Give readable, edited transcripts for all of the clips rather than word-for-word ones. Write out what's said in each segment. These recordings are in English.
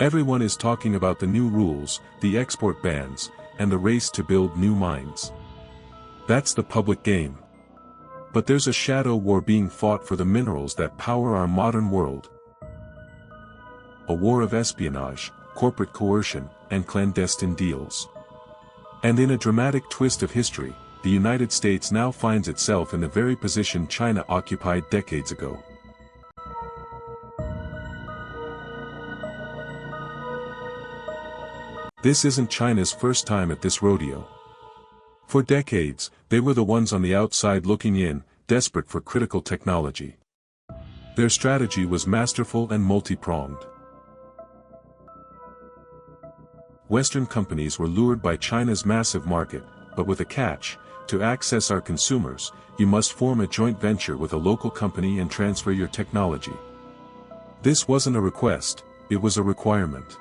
Everyone is talking about the new rules, the export bans, and the race to build new mines. That's the public game. But there's a shadow war being fought for the minerals that power our modern world. A war of espionage, corporate coercion, and clandestine deals. And in a dramatic twist of history, the United States now finds itself in the very position China occupied decades ago. This isn't China's first time at this rodeo. For decades, they were the ones on the outside looking in, desperate for critical technology. Their strategy was masterful and multi-pronged. Western companies were lured by China's massive market, but with a catch: to access our consumers, you must form a joint venture with a local company and transfer your technology. This wasn't a request, it was a requirement.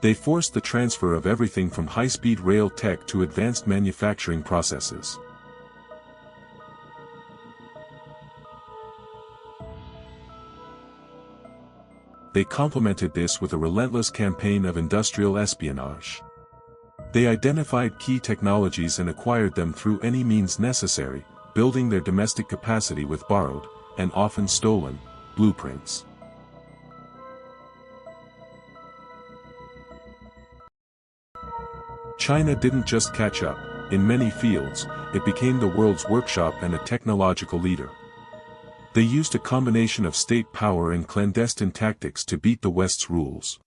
They forced the transfer of everything from high-speed rail tech to advanced manufacturing processes. They complemented this with a relentless campaign of industrial espionage. They identified key technologies and acquired them through any means necessary, building their domestic capacity with borrowed, and often stolen, blueprints. China didn't just catch up. In many fields, it became the world's workshop and a technological leader. They used a combination of state power and clandestine tactics to beat the West's rules.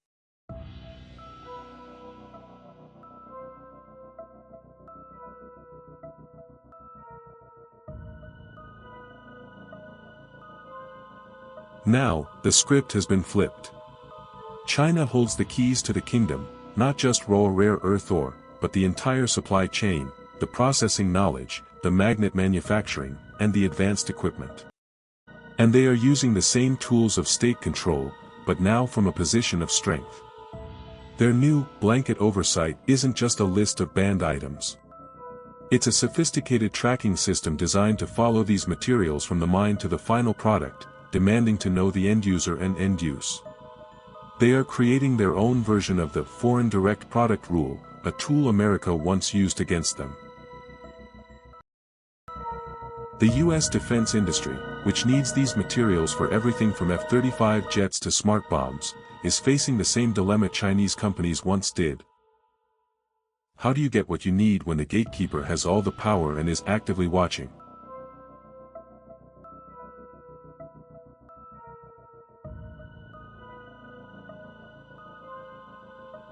Now, the script has been flipped. China holds the keys to the kingdom, not just raw rare earth ore, but the entire supply chain, the processing knowledge, the magnet manufacturing, and the advanced equipment. And they are using the same tools of state control, but now from a position of strength. Their new blanket oversight isn't just a list of banned items. It's a sophisticated tracking system designed to follow these materials from the mine to the final product, demanding to know the end user and end use. They are creating their own version of the foreign direct product rule, a tool America once used against them. The U.S. defense industry, which needs these materials for everything from F-35 jets to smart bombs, is facing the same dilemma Chinese companies once did. How do you get what you need when the gatekeeper has all the power and is actively watching?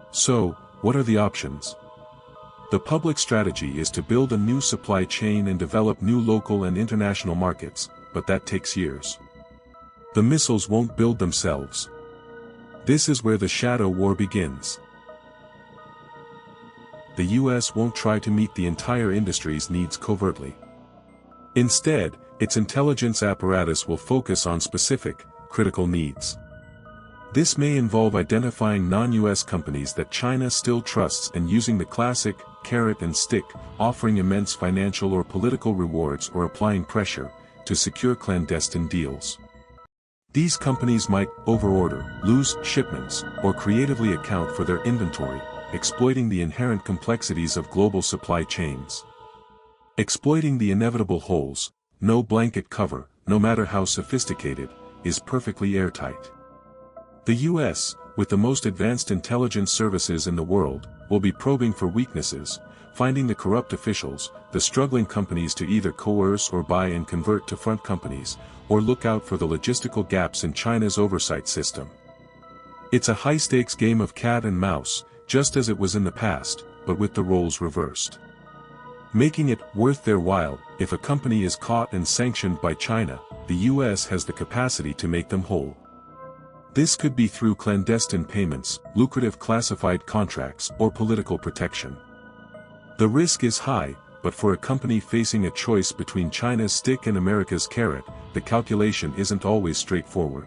So, what are the options? The public strategy is to build a new supply chain and develop new local and international markets, but that takes years. The missiles won't build themselves. This is where the shadow war begins. The US won't try to meet the entire industry's needs covertly. Instead, its intelligence apparatus will focus on specific, critical needs. This may involve identifying non-US companies that China still trusts and using the classic carrot and stick, offering immense financial or political rewards or applying pressure, to secure clandestine deals. These companies might overorder, lose shipments, or creatively account for their inventory, exploiting the inherent complexities of global supply chains. Exploiting the inevitable holes: no blanket cover, no matter how sophisticated, is perfectly airtight. The US, with the most advanced intelligence services in the world, will be probing for weaknesses, finding the corrupt officials, the struggling companies to either coerce or buy and convert to front companies, or look out for the logistical gaps in China's oversight system. It's a high-stakes game of cat and mouse, just as it was in the past, but with the roles reversed. Making it worth their while. If a company is caught and sanctioned by China, the US has the capacity to make them whole. This could be through clandestine payments, lucrative classified contracts, or political protection. The risk is high, but for a company facing a choice between China's stick and America's carrot, the calculation isn't always straightforward.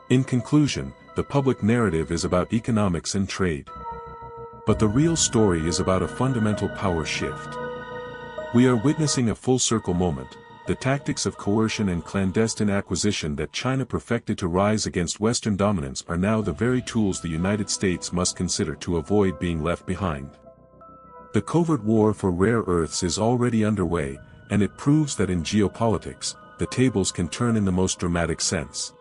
In conclusion, the public narrative is about economics and trade. But the real story is about a fundamental power shift. We are witnessing a full-circle moment, the tactics of coercion and clandestine acquisition that China perfected to rise against Western dominance are now the very tools the United States must consider to avoid being left behind. The covert war for rare earths is already underway, and it proves that in geopolitics, the tables can turn in the most dramatic sense.